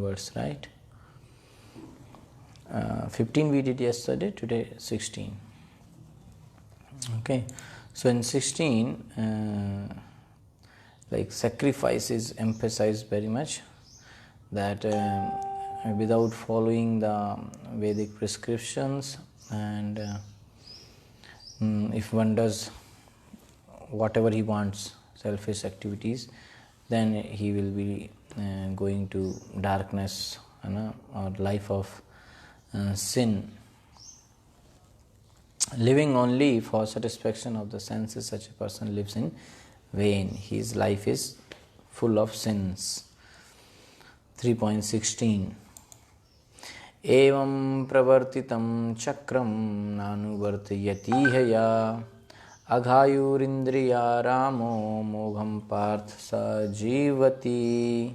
onwards, right? 15 we did yesterday, today 16. Okay, so in 16, like sacrifice is emphasized very much, that without following the Vedic prescriptions, and if one does whatever he wants, selfish activities, then he will be going to darkness, or life of sin. Living only for satisfaction of the senses, such a person lives in vain. His life is full of sins. 3.16 Evam pravartitam chakram nanuvartayati ya aghayurindriya ramo mogham parth sa jivati.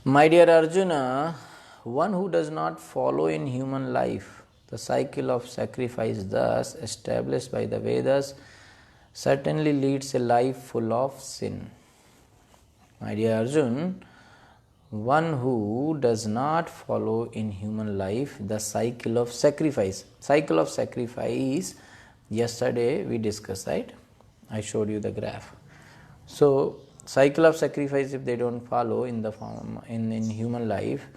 My dear Arjuna, one who does not follow in human life the cycle of sacrifice thus established by the Vedas certainly leads a life full of sin. My dear Arjuna, one who does not follow in human life the cycle of sacrifice. Cycle of sacrifice, yesterday we discussed, right? I showed you the graph. So, cycle of sacrifice, if they don't follow in the form in human life,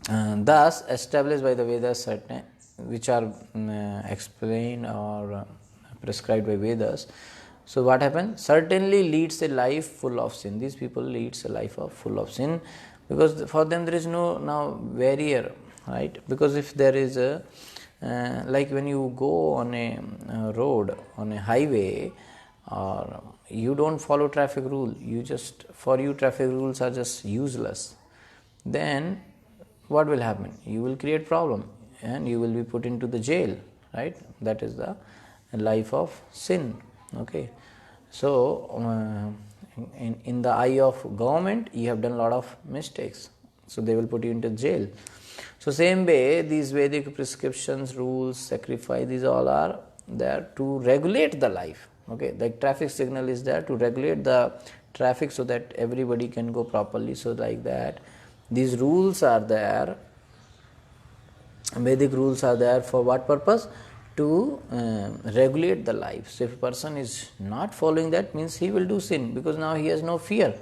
thus established by the Vedas, certain which are explained or prescribed by Vedas. So what happens? Certainly leads a life full of sin. These people leads a life full of sin, because for them there is no now barrier, right? Because if there is a like when you go on a road, on a highway, or you don't follow traffic rule, you just, for you traffic rules are just useless, then what will happen? You will create problem and you will be put into the jail, right? That is the life of sin. Okay, so in the eye of government you have done a lot of mistakes, so they will put you into jail. So same way these Vedic prescriptions, rules, sacrifice, these all are there to regulate the life. Okay, the traffic signal is there to regulate the traffic so that everybody can go properly. So like that, these rules are there, Vedic rules are there for what purpose? To regulate the life. So if a person is not following that, means he will do sin, because now he has no fear.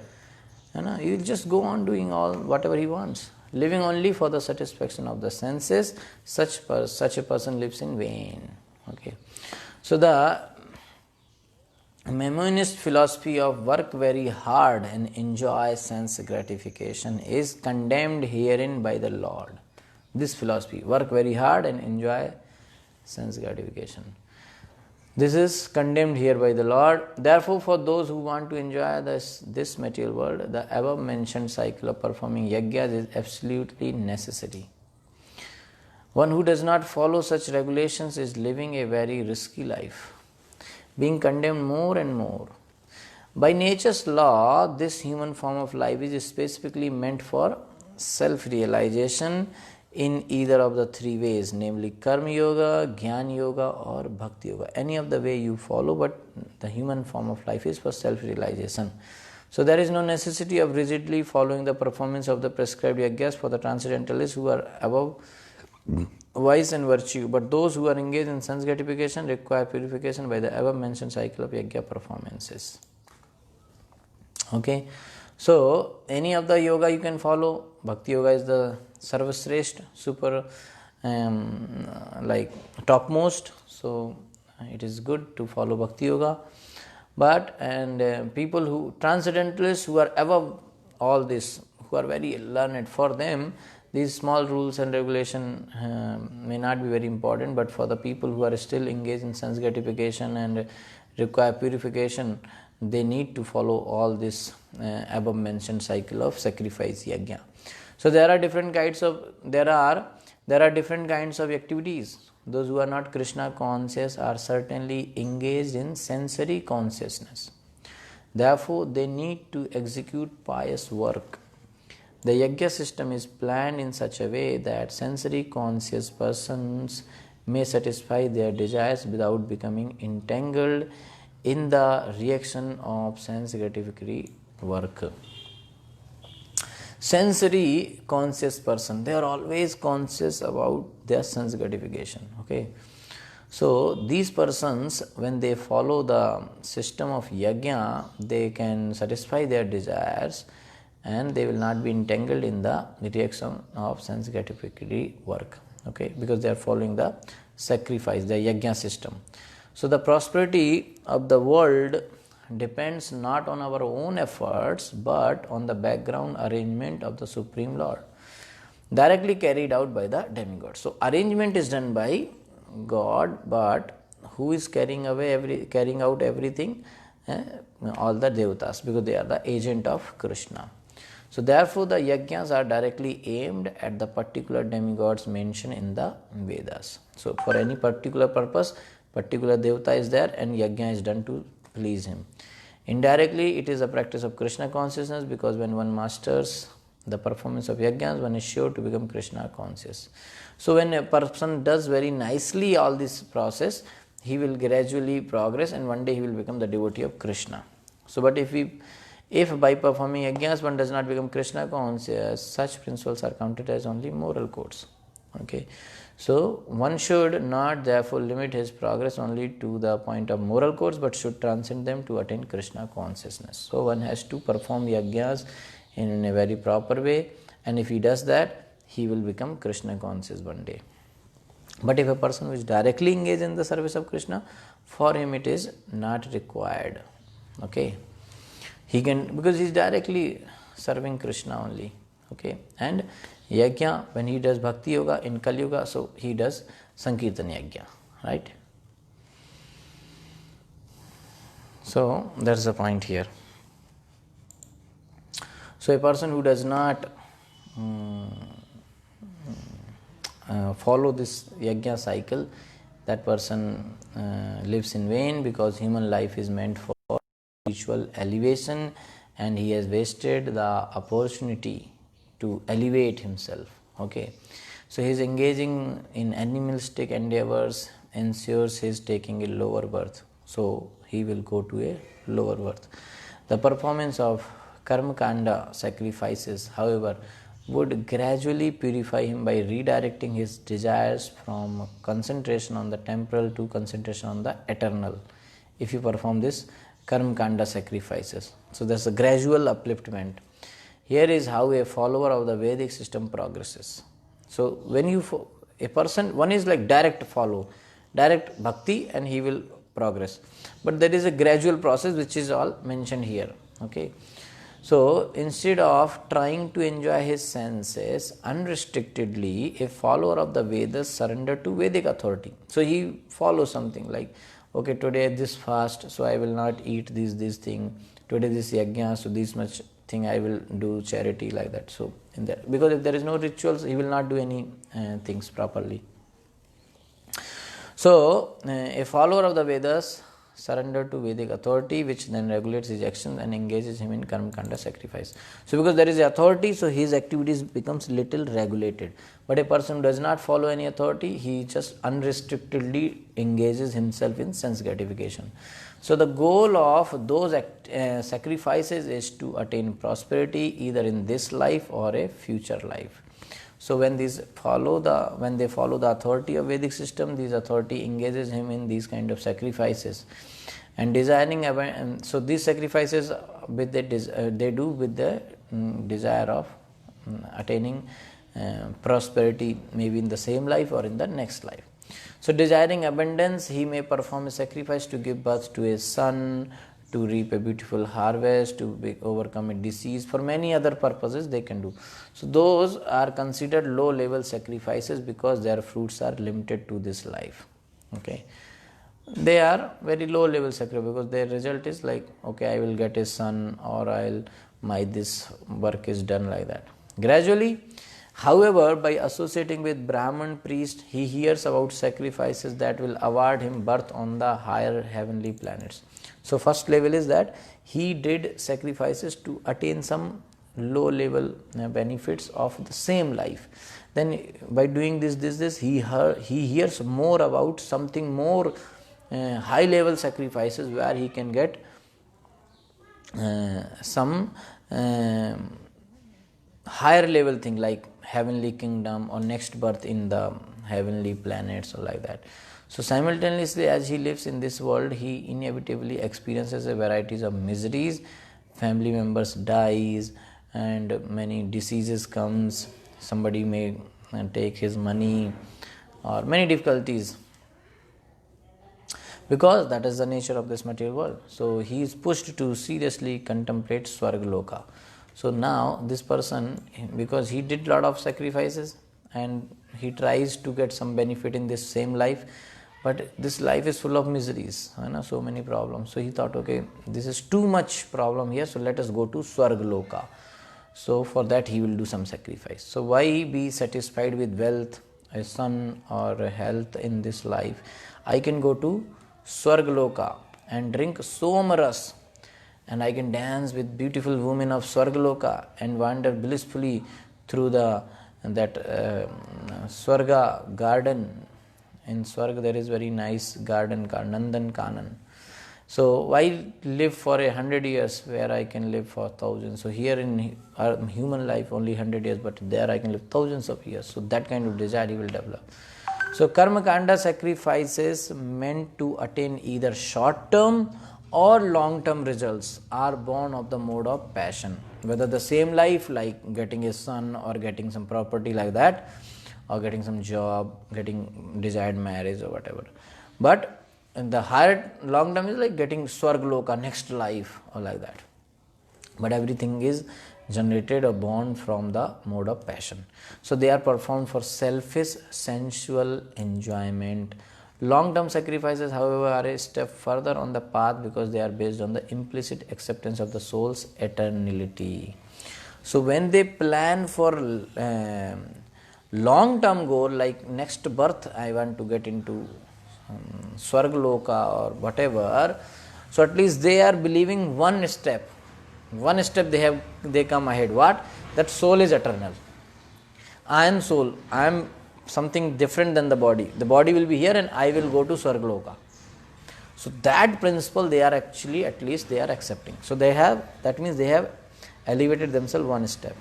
He will just go on doing all whatever he wants, living only for the satisfaction of the senses. Such a person lives in vain. Okay, so the Maimonides philosophy of work very hard and enjoy sense gratification is condemned herein by the Lord. This philosophy, work very hard and enjoy sense gratification, this is condemned here by the Lord. Therefore, for those who want to enjoy this material world, the above mentioned cycle of performing yajnas is absolutely necessary. One who does not follow such regulations is living a very risky life, being condemned more and more. By nature's law, this human form of life is specifically meant for self-realization in either of the three ways, namely Karma Yoga, Jnana Yoga or Bhakti Yoga. Any of the way you follow, but the human form of life is for self-realization. So there is no necessity of rigidly following the performance of the prescribed yajnas for the transcendentalists who are above vice and virtue, but those who are engaged in sense gratification require purification by the above mentioned cycle of yajna performances. Okay, so any of the yoga you can follow. Bhakti Yoga is the sarvashreshth, super like topmost, so it is good to follow Bhakti Yoga. But people who transcendentalists who are above all this, who are very learned, for them these small rules and regulation may not be very important, but for the people who are still engaged in sense gratification and require purification, they need to follow all this above mentioned cycle of sacrifice yajna. So there are different kinds of different kinds of activities. Those who are not Krishna conscious are certainly engaged in sensory consciousness. Therefore, they need to execute pious work. The yajna system is planned in such a way that sensory conscious persons may satisfy their desires without becoming entangled in the reaction of sense gratificatory work. Sensory conscious person, they are always conscious about their sense gratification. Okay, so these persons, when they follow the system of yajna, they can satisfy their desires and they will not be entangled in the reaction of sense gratificatory work. Okay, because they are following the sacrifice, the yajna system. So the prosperity of the world depends not on our own efforts but on the background arrangement of the Supreme Lord, directly carried out by the demigod. So arrangement is done by God, but who is carrying out everything? All the devatas, because they are the agent of Krishna. So therefore the yajnas are directly aimed at the particular demigods mentioned in the Vedas. So for any particular purpose, particular devata is there and yajna is done to please him. Indirectly, it is a practice of Krishna consciousness, because when one masters the performance of yajnas, one is sure to become Krishna conscious. So when a person does very nicely all this process, he will gradually progress and one day he will become the devotee of Krishna. So but if by performing yajnas one does not become Krishna conscious, such principles are counted as only moral codes. Okay, so one should not therefore limit his progress only to the point of moral codes, but should transcend them to attain Krishna consciousness. So one has to perform yajnas in a very proper way, and if he does that, he will become Krishna conscious one day. But if a person is directly engaged in the service of Krishna, for him it is not required. Okay, he can, because he is directly serving Krishna only. Okay, and yajna, when he does bhakti yoga in Kali Yuga, so he does Sankirtan yajna, right? So that's the point here. So a person who does not follow this yajna cycle, that person lives in vain, because human life is meant for spiritual elevation and he has wasted the opportunity to elevate himself. Okay, so he is engaging in animalistic endeavors, ensures he is taking a lower birth, so he will go to a lower birth. The performance of karma kanda sacrifices, however, would gradually purify him by redirecting his desires from concentration on the temporal to concentration on the eternal, if you perform this karma kanda sacrifices. So there's a gradual upliftment. Here is how a follower of the Vedic system progresses. So when a person, one is like direct follow, direct bhakti, and he will progress. But there is a gradual process which is all mentioned here. Okay, so instead of trying to enjoy his senses unrestrictedly, a follower of the Vedas surrender to Vedic authority. So he follows something like, okay, today this fast, so I will not eat this thing. Today this yajna, so this much thing I will do charity, like that. So in that, because if there is no rituals, he will not do any things properly. So a follower of the Vedas surrender to Vedic authority, which then regulates his actions and engages him in karma kanda sacrifice. So because there is authority, so his activities becomes little regulated. But a person who does not follow any authority, he just unrestrictedly engages himself in sense gratification. So the goal of those sacrifices is to attain prosperity either in this life or a future life. So when they follow the authority of Vedic system, this authority engages him in these kind of sacrifices and desiring. So these sacrifices they do with the desire of attaining prosperity, maybe in the same life or in the next life. So desiring abundance, he may perform a sacrifice to give birth to a son, to reap a beautiful harvest, to overcome a disease. For many other purposes they can do. So those are considered low level sacrifices because their fruits are limited to this life. Okay, they are very low level sacrifice because their result is like, okay, I will get a son, or this work is done, like that. Gradually, however, by associating with Brahman priest, he hears about sacrifices that will award him birth on the higher heavenly planets. So first level is that he did sacrifices to attain some low level benefits of the same life. then by doing this, he hears more about something more high level sacrifices, where he can get some higher level thing like heavenly kingdom or next birth in the heavenly planets or like that. So simultaneously, as he lives in this world, he inevitably experiences a varieties of miseries. Family members dies and many diseases comes. Somebody may take his money or many difficulties, because that is the nature of this material world. So he is pushed to seriously contemplate Swargaloka. So now this person, because he did lot of sacrifices and he tries to get some benefit in this same life, but this life is full of miseries, so many problems. So he thought, okay, this is too much problem here, so let us go to Swargaloka. So for that he will do some sacrifice. So why be satisfied with wealth, a son or a health in this life? I can go to Swargaloka and drink Somaras, and I can dance with beautiful women of Swargaloka and wander blissfully through that Swarga garden. In Swarga there is very nice garden called Nandan Kanan. So why live for 100 years where I can live for thousands? So here in our human life only 100 years, but there I can live thousands of years. So that kind of desire he will develop. So karma kanda sacrifices meant to attain either short term or long term results are born of the mode of passion. Whether the same life like getting a son or getting some property like that, or getting some job, getting desired marriage or whatever. But the higher long term is like getting Swargaloka, next life or like that. But everything is generated or born from the mode of passion. So they are performed for selfish sensual enjoyment. Long term sacrifices, however, are a step further on the path because they are based on the implicit acceptance of the soul's eternality. So when they plan for long term goal like next birth I want to get into Swargaloka or whatever, so at least they are believing one step they come ahead. What? That soul is eternal. I am soul, I am something different than the body. The body will be here and I will go to Swargaloka. So that principle they are actually, at least they are accepting. So they have, that means they have elevated themselves one step.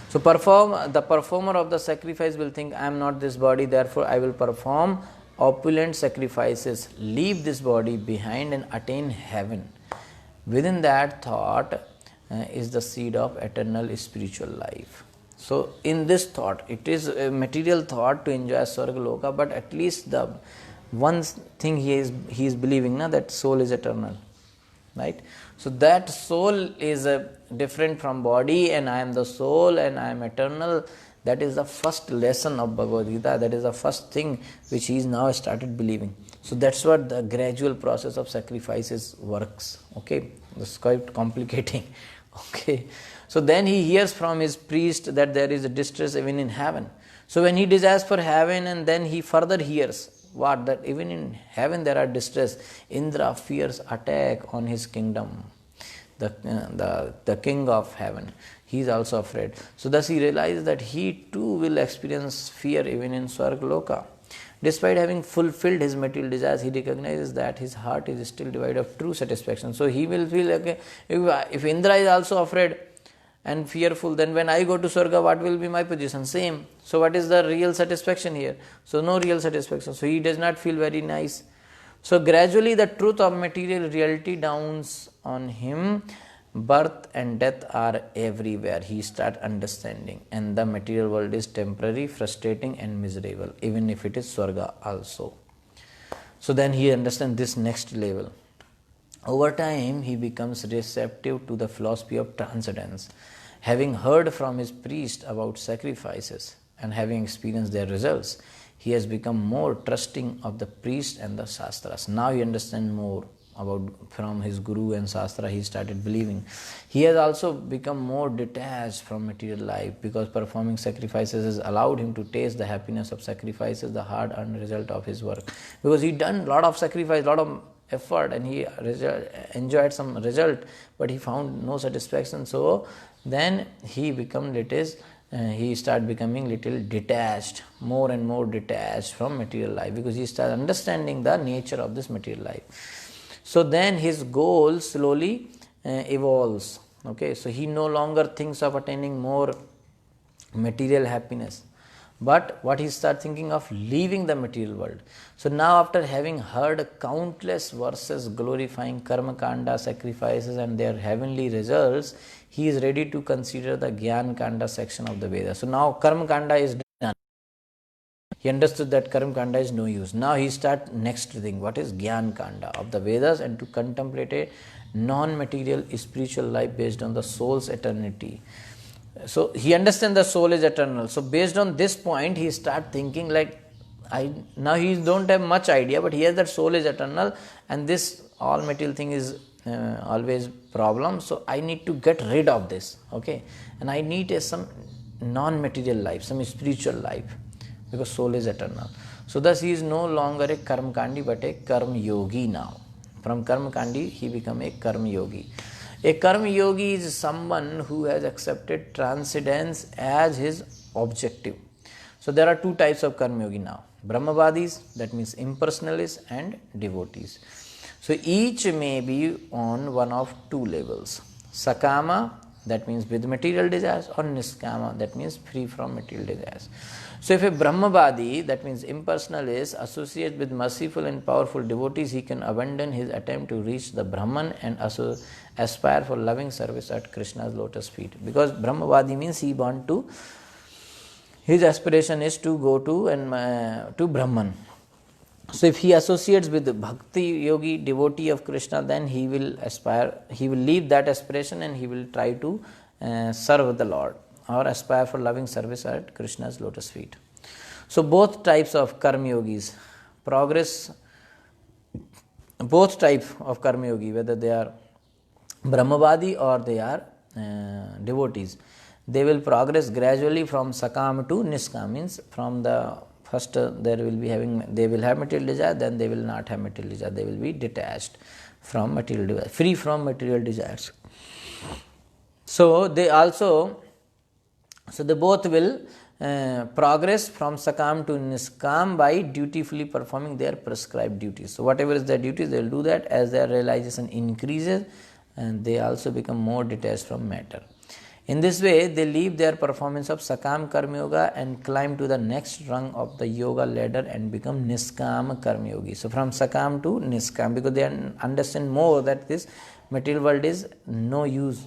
So the performer of the sacrifice will think, I am not this body, therefore I will perform opulent sacrifices, leave this body behind and attain heaven. Within that thought is the seed of eternal spiritual life. So in this thought, it is a material thought to enjoy Swargaloka, but at least the one thing he is believing, that soul is eternal, right? So that soul is different from body, and I am the soul and I am eternal. That is the first lesson of Bhagavad Gita. That is the first thing which he is now started believing. So that's what the gradual process of sacrifices works. Okay, it's quite complicating. Okay, so then he hears from his priest that there is a distress even in heaven. So when he desires for heaven, and then he further hears what? That even in heaven there are distress. Indra fears attack on his kingdom. The king of heaven, he is also afraid. So thus he realizes that he too will experience fear even in Swargaloka. Despite having fulfilled his material desires, he recognizes that his heart is still devoid of true satisfaction. So he will feel like, if Indra is also afraid and fearful, then when I go to Swarga, what will be my position? Same. So what is the real satisfaction here? So no real satisfaction. So he does not feel very nice. So gradually the truth of material reality dawns on him. Birth and death are everywhere. He starts understanding, and the material world is temporary, frustrating and miserable, even if it is Swarga also. So then he understands this next level. Over time he becomes receptive to the philosophy of transcendence. Having heard from his priest about sacrifices and having experienced their results, he has become more trusting of the priest and the Shastras. Now he understands more about from his guru and Shastra. He started believing. He has also become more detached from material life, because performing sacrifices has allowed him to taste the happiness of sacrifices, the hard-earned result of his work. Because he done a lot of sacrifice, lot of effort, and he enjoyed some result, but he found no satisfaction. So then he become he start becoming little detached, more and more detached from material life, because he start understanding the nature of this material life. So then his goal slowly evolves. Okay, so he no longer thinks of attaining more material happiness, but what he start thinking of leaving the material world. So now, after having heard countless verses glorifying karma kanda, sacrifices and their heavenly results, he is ready to consider the Gyan Kanda section of the Vedas. So now karma kanda is done. He understood that karma kanda is no use. Now he start next thing, what is Gyan Kanda of the Vedas, and to contemplate a non-material spiritual life based on the soul's eternity. So he understands the soul is eternal. So based on this point, he start thinking like, now he don't have much idea, but he has that soul is eternal, and this all material thing is always problem. So I need to get rid of this. Okay, and I need some non-material life, some spiritual life, because soul is eternal. So thus he is no longer a karma kandi, but a karma yogi now. From karma kandi, he become a karma yogi. A karma yogi is someone who has accepted transcendence as his objective. So there are two types of karma yogi now: Brahmavadis, that means impersonalists, and devotees. So each may be on one of two levels: Sakama, that means with material desires, or Niskama, that means free from material desires. So if a Brahmavadi, that means impersonalist, associates with merciful and powerful devotees, he can abandon his attempt to reach the Brahman and aspire for loving service at Krishna's lotus feet. Because Brahmavadi means his aspiration is to go to Brahman. So if he associates with the Bhakti Yogi, devotee of Krishna, then he will leave that aspiration and he will try to serve the Lord or aspire for loving service at Krishna's lotus feet. So both types of karma yogis both types of karma yogi, whether they are Brahmavadi or they are devotees, they will progress gradually from Sakam to Niskam. Means from the first they will have material desire, then they will not have material desire. They will be detached from material desire, free from material desires. So they both will progress from Sakam to Niskam by dutifully performing their prescribed duties. So whatever is their duties, they will do that. As their realization increases, and they also become more detached from matter. In this way, they leave their performance of Sakam Karma Yoga and climb to the next rung of the yoga ladder and become Niskam Karma Yogi. So from Sakam to Niskam, because they understand more that this material world is no use.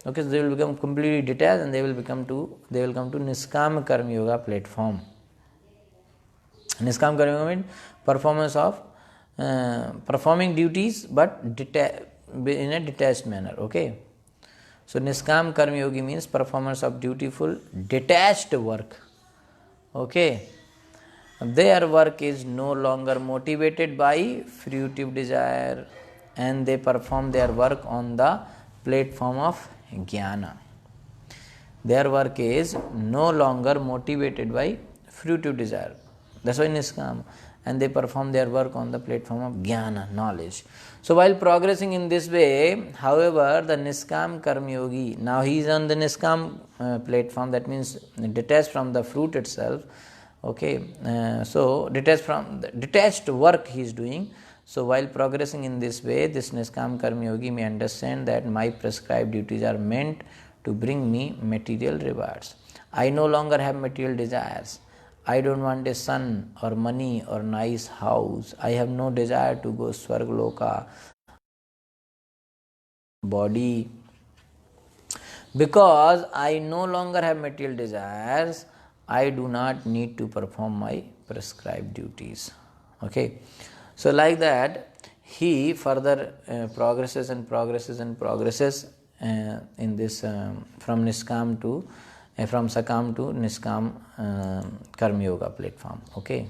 Okay, so they will become completely detached and they will come to Niskam Karma Yoga platform. Niskam Karma Yoga means performance of performing duties, but in a detached manner. Okay. So Niskam Karma Yogi means performance of dutiful, detached work. Okay. Their work is no longer motivated by fruitive desire, and they perform their work on the platform of Jnana. Their work is no longer motivated by fruitive desire. That's why Niskam. And they perform their work on the platform of Jnana, knowledge. So while progressing in this way, however, the Niskam Karma Yogi, now he is on the Niskam platform, that means detached from the fruit itself. Okay, so detached work he is doing. So while progressing in this way, this Niskam Karma Yogi may understand that my prescribed duties are meant to bring me material rewards. I no longer have material desires. I don't want a son or money or nice house. I have no desire to go Swargaloka body. Because I no longer have material desires, I do not need to perform my prescribed duties. Okay. So like that, he further progresses in this from Sakam to Niskam Karma Yoga platform. Okay.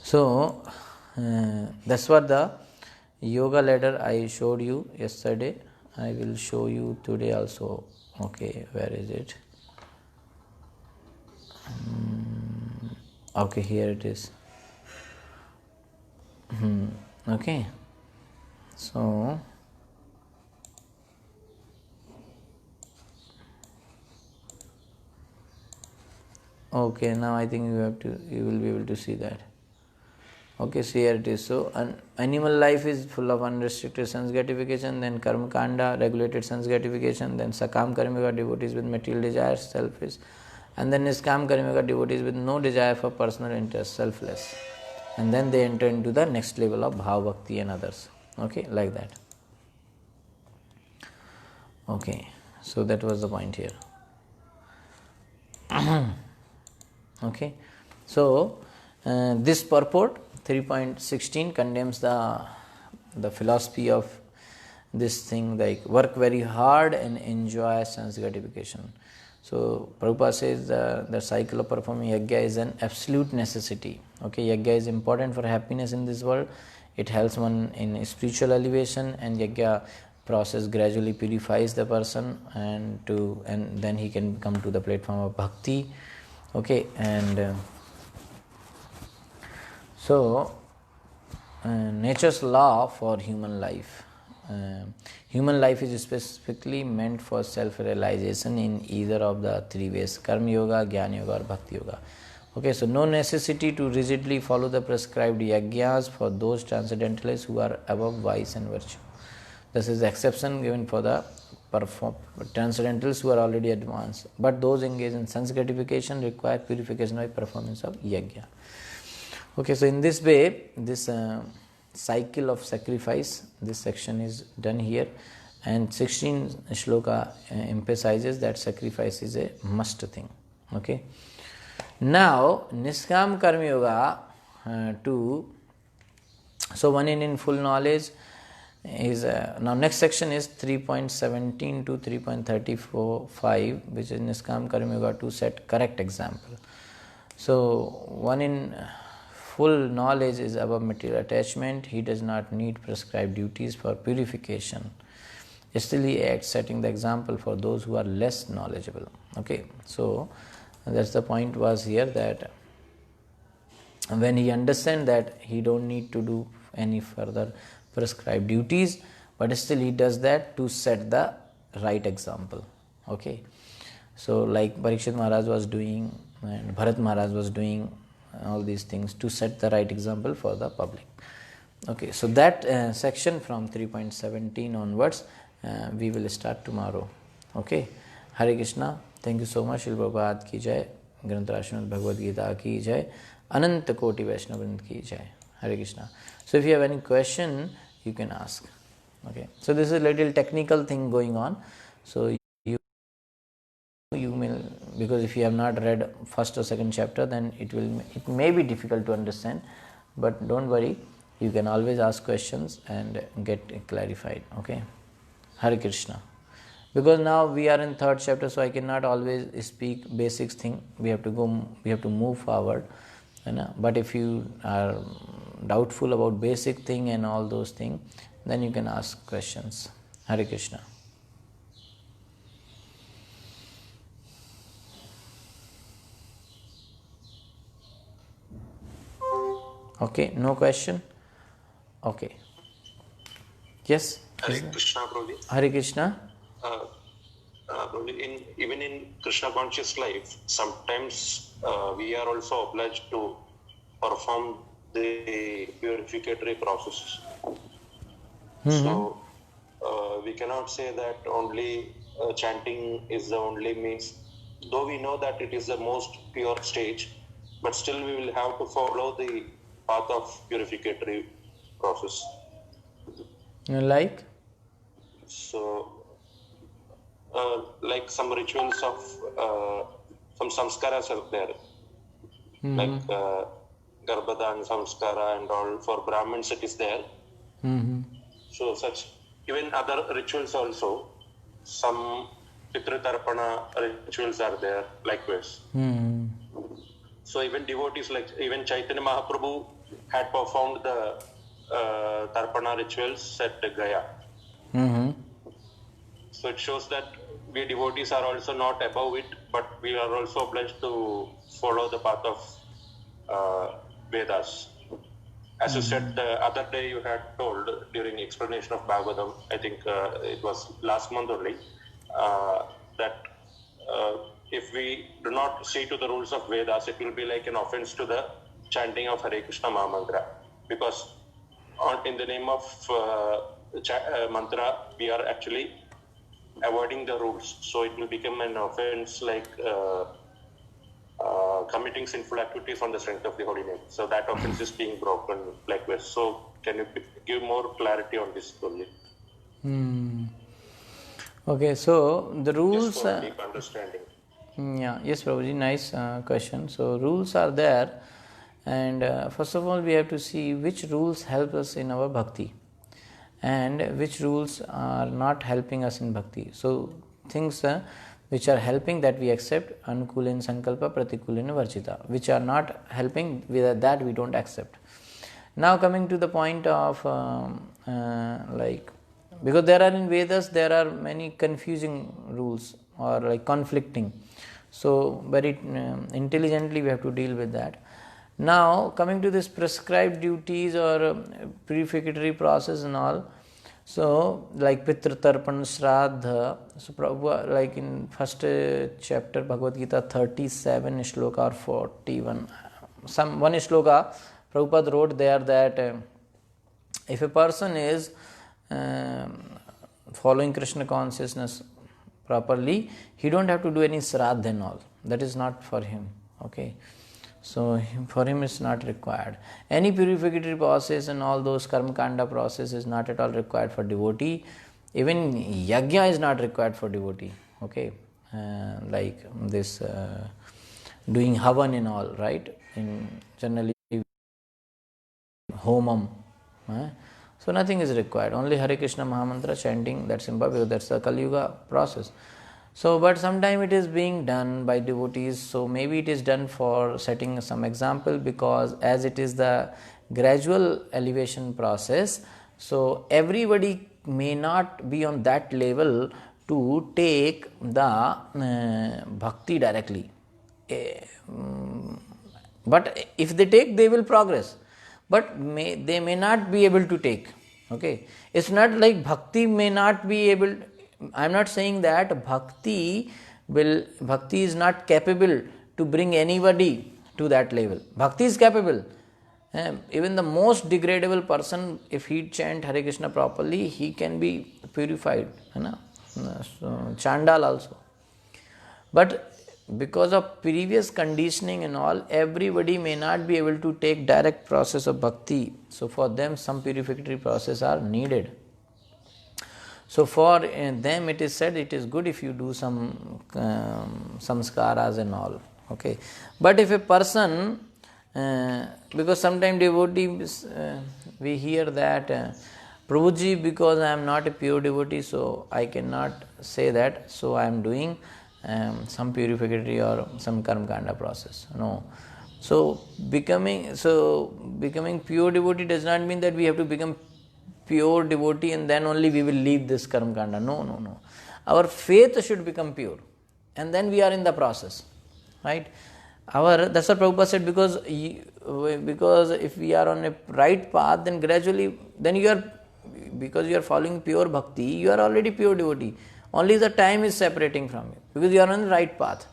So that's what the yoga ladder I showed you yesterday. I will show you today also. Okay, where is it? Okay, here it is. Okay. So Okay, now I think you will be able to see that. Okay, so here it is. So, animal life is full of unrestricted sense gratification, then karma kanda, regulated sense gratification, then sakam karmika, devotees with material desires, selfish, and then niskam karmika, devotees with no desire for personal interest, selfless. And then they enter into the next level of bhava bhakti and others. Okay, like that. Okay, so that was the point here. Okay, so this purport 3.16 condemns the philosophy of this thing, like work very hard and enjoy sense gratification. So Prabhupada says the cycle of performing yajna is an absolute necessity. Okay, yajna is important for happiness in this world. It helps one in spiritual elevation, and yajna process gradually purifies the person, and then he can come to the platform of bhakti. Okay, and so nature's law for human life. Human life is specifically meant for self-realization in either of the three ways: karma yoga, jnana yoga, or bhakti yoga. Okay, so no necessity to rigidly follow the prescribed yajnas for those transcendentalists who are above vice and virtue. This is the exception given for the transcendentalists who are already advanced. But those engaged in sense gratification require purification by performance of yajna. Okay, so in this way, this cycle of sacrifice, this section is done here, and 16 shloka emphasizes that sacrifice is a must thing. Okay, now Niskam Karma Yoga so one in full knowledge is now next section is 3.17 to 3.34.5, which is Niskam Karma Yoga to set correct example. So one in full knowledge is above material attachment. He does not need prescribed duties for purification. Still he acts setting the example for those who are less knowledgeable. Okay, so that's the point was here, that when he understands that he don't need to do any further prescribed duties, but still he does that to set the right example. Okay, so like Parikshit Maharaj was doing and Bharat Maharaj was doing all these things to set the right example for the public. Okay, so that section from 3.17 onwards we will start tomorrow. Okay, Hare Krishna. Thank you so much. Srila Prabhupada ki jai, Granth Bhagavad Gita ki jai, Ananta Koti Vaishnava Vrind ki jai. Hare Krishna. So if you have any question, you can ask. Okay, so this is a little technical thing going on. So you may, because if you have not read first or second chapter, then it may be difficult to understand, but don't worry, you can always ask questions and get clarified. Okay, Hare Krishna. Because now we are in third chapter, so I cannot always speak basics thing. We have to move forward. But if you are doubtful about basic thing and all those things, then you can ask questions. Hare Krishna. Okay, no question? Okay. Yes? Hare Krishna, Prabhu. Hare Krishna. Even in Krishna conscious life, sometimes we are also obliged to perform the purificatory process. So we cannot say that only chanting is the only means, though we know that it is the most pure stage, but still we will have to follow the path of purificatory process. Like? So like some rituals of some samskaras are there, like Garbhadan Samskara and all. For Brahmins it is there. So such, even other rituals also, some Pitratarpana rituals are there likewise. So even devotees, like even Chaitanya Mahaprabhu had performed the Tarpana rituals at Gaya. So it shows that we devotees are also not above it, but we are also obliged to follow the path of Vedas. As you said the other day, you had told during explanation of Bhagavatam, I think it was last month only, that if we do not see to the rules of Vedas, it will be like an offense to the chanting of Hare Krishna Mahamantra. Because in the name of mantra, we are actually avoiding the rules. So it will become an offense like committing sinful activities on the strength of the holy name. So that offense is being broken likewise. So can you give more clarity on this only? Okay, so the rules... Just for deep understanding. Yes, Prabhuji, nice question. So rules are there, and first of all we have to see which rules help us in our bhakti and which rules are not helping us in bhakti. So things which are helping, that we accept, anukulin sankalpa pratikulin varchita. Which are not helping, with that we don't accept. Now coming to the point of because there are in Vedas, there are many confusing rules or like conflicting. So very intelligently we have to deal with that. Now coming to this prescribed duties or purificatory process and all. So like Pitra Tarpan Shraddha. So Prabhu, like in first chapter Bhagavad Gita 37 shloka or 41. One shloka Prabhupada wrote there that if a person is following Krishna consciousness properly, he don't have to do any shraddha and all. That is not for him. Okay. So for him it's not required. Any purificatory process and all those karma kanda process is not at all required for devotee. Even yajna is not required for devotee. Okay. Like this doing havan and all, right? In generally homam. So nothing is required. Only Hare Krishna Mahamantra chanting, that's simple, because that's the Kali Yuga process. So, but sometime it is being done by devotees, so maybe it is done for setting some example, because as it is the gradual elevation process, so everybody may not be on that level to take the bhakti directly. But if they take, they will progress. But they may not be able to take. Okay, it's not like bhakti may not be able. I am not saying that bhakti is not capable to bring anybody to that level. Bhakti is capable. Even the most degradable person, if he chant Hare Krishna properly, he can be purified. So, Chandal also. But because of previous conditioning and all, everybody may not be able to take direct process of bhakti. So for them, some purificatory process are needed. So for them, it is said it is good if you do some samskaras and all. Okay, but if a person, because sometimes devotees, we hear that Prabhuji, because I am not a pure devotee, so I cannot say that. So I am doing some purificatory or some karma kanda process. No. So becoming pure devotee does not mean that we have to become pure devotee and then only we will leave this karma kanda. No. Our faith should become pure, and then we are in the process, right? That's what Prabhupada said, because if we are on a right path, then gradually, because you are following pure bhakti, you are already pure devotee. Only the time is separating from you, because you are on the right path.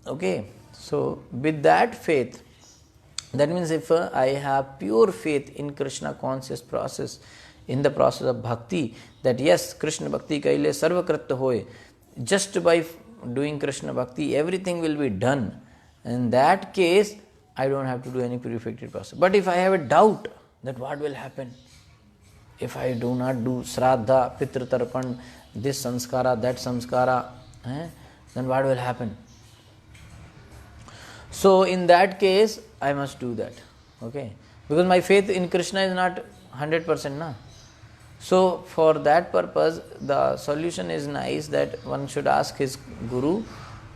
Okay, so with that faith, that means if I have pure faith in Krishna conscious process, in the process of bhakti, that yes, Krishna bhakti kaile sarvakritta hoye, just by doing Krishna bhakti, everything will be done. In that case, I don't have to do any purificatory process. But if I have a doubt that what will happen, if I do not do Shraddha, Pitra Tarpan, this Samskara, that Samskara, then what will happen? So in that case, I must do that. Okay, because my faith in Krishna is not 100%. Na? So for that purpose, the solution is nice, that one should ask his guru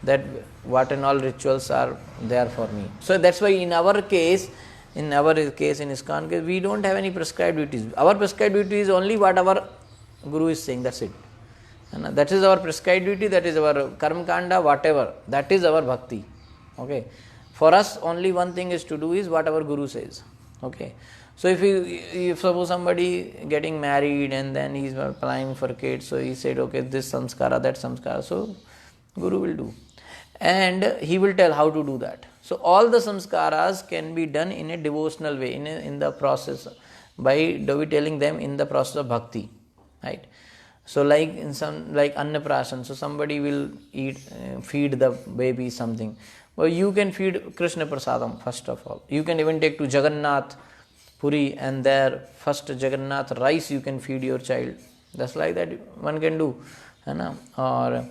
that what and all rituals are there for me. So that's why in our case, in ISKCON case, we don't have any prescribed duties. Our prescribed duty is only what our guru is saying, that's it. And that is our prescribed duty, that is our karma kanda, whatever, that is our bhakti. Okay. For us, only one thing is to do is what our guru says. Okay. So if suppose somebody getting married and then he is applying for kids, so he said, okay, this samskara, that samskara, so guru will do. and he will tell how to do that. So all the samskaras can be done in a devotional way, in the process, by telling them in the process of bhakti, right? So like in some, like annaprasan, so somebody will feed the baby something. Well, you can feed Krishna prasadam first of all. You can even take to Jagannath Puri, and there first Jagannath rice you can feed your child. That's like that one can do. Or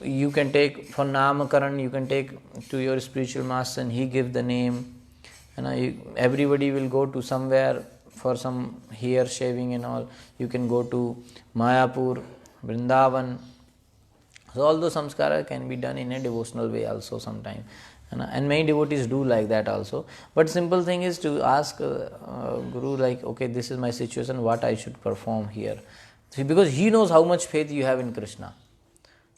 you can take for Namakaran, you can take to your spiritual master and he give the name. Everybody will go to somewhere for some hair shaving and all. You can go to Mayapur, Vrindavan. So all those samskara can be done in a devotional way also sometime. And many devotees do like that also. But simple thing is to ask Guru, like, okay, this is my situation, what I should perform here. See, because he knows how much faith you have in Krishna,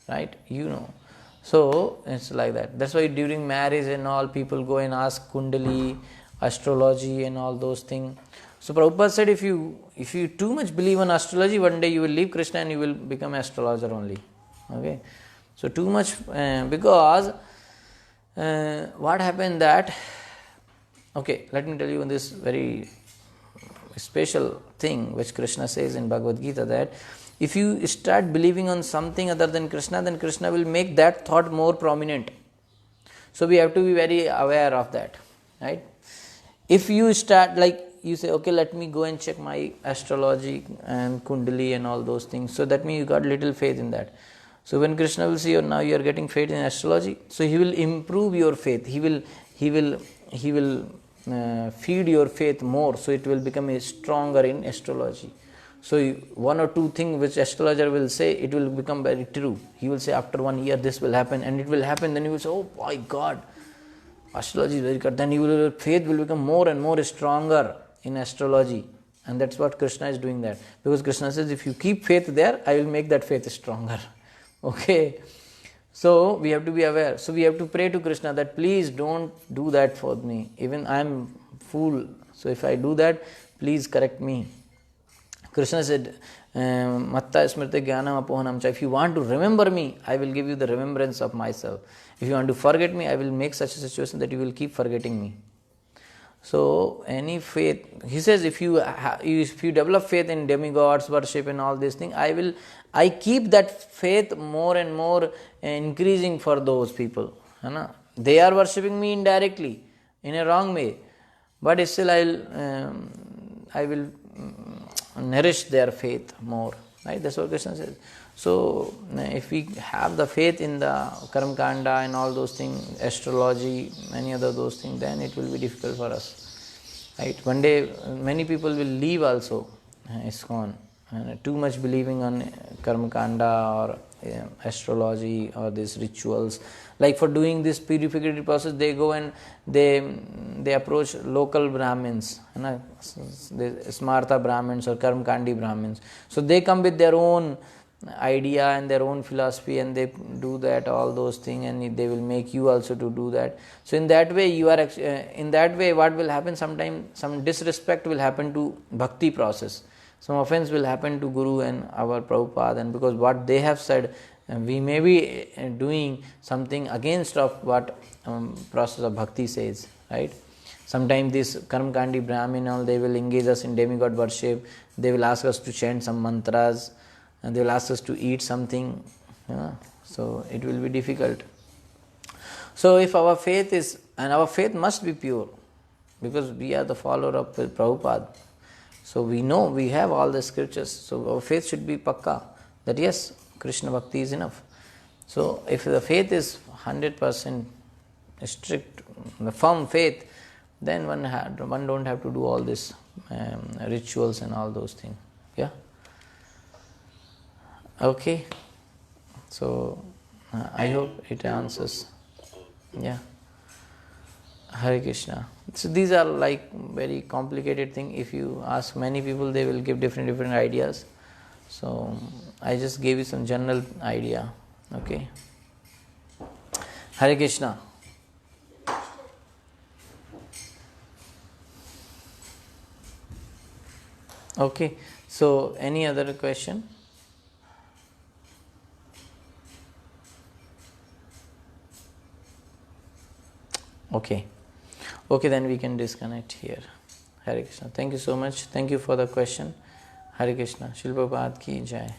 right? You know. So it's like that. That's why during marriage and all, people go and ask Kundali, astrology and all those things. So Prabhupada said, if you too much believe in astrology, one day you will leave Krishna and you will become astrologer only. Okay. So too much, because what happened that, okay, let me tell you this very special thing which Krishna says in Bhagavad Gita, that if you start believing on something other than Krishna, then Krishna will make that thought more prominent. So we have to be very aware of that, right? If you start, like you say, okay, let me go and check my astrology and Kundali and all those things, so that means you got little faith in that. So when Krishna will see, now you are getting faith in astrology, so he will improve your faith. He will feed your faith more, so it will become stronger in astrology. So one or two things which astrologer will say, it will become very true. He will say after 1 year this will happen, and it will happen. Then you will say, oh my God, astrology is very good. Then your faith will become more and more stronger in astrology. And that's what Krishna is doing that. Because Krishna says, if you keep faith there, I will make that faith stronger. Okay. So we have to be aware. So we have to pray to Krishna that please don't do that for me. Even I am fool. So if I do that, please correct me. Krishna said, Matta smriti jnanam apohanam cha. If you want to remember me, I will give you the remembrance of myself. If you want to forget me, I will make such a situation that you will keep forgetting me. So any faith, he says, if you develop faith in demigods, worship and all these things, I keep that faith more and more increasing for those people. They are worshipping me indirectly, in a wrong way, but still I will nourish their faith more. Right? That's what Krishna says. So if we have the faith in the Karma Kanda and all those things, astrology, many other those things, then it will be difficult for us. Right? One day many people will leave also ISKCON. Too much believing on Karma Kanda or astrology or these rituals. Like for doing this purificatory process, they go and they approach local Brahmins, the Smartha Brahmins or Karma Kandi Brahmins. So they come with their own idea and their own philosophy, and they do that, all those things, and they will make you also to do that. So in that way what will happen, sometimes some disrespect will happen to bhakti process. Some offense will happen to Guru and our Prabhupada, and because what they have said, we may be doing something against of what process of bhakti says, right? Sometimes this Karmakandi Brahmin, they will engage us in demigod worship. They will ask us to chant some mantras, and they will ask us to eat something. So it will be difficult. So if our faith is, and our faith must be pure, because we are the follower of Prabhupada. So we know, we have all the scriptures. So our faith should be pakka, that yes, Krishna Bhakti is enough. So if the faith is 100% strict, the firm faith, then one don't have to do all this rituals and all those things. Yeah. Okay. So I hope it answers. Yeah. Hare Krishna. So these are like very complicated things. If you ask many people, they will give different ideas. So I just gave you some general idea. Okay. Hare Krishna. Okay. So any other question? Okay. Okay, then we can disconnect here. Hare Krishna. Thank you so much. Thank you for the question. Hare Krishna. Srila Prabhupada ki jai.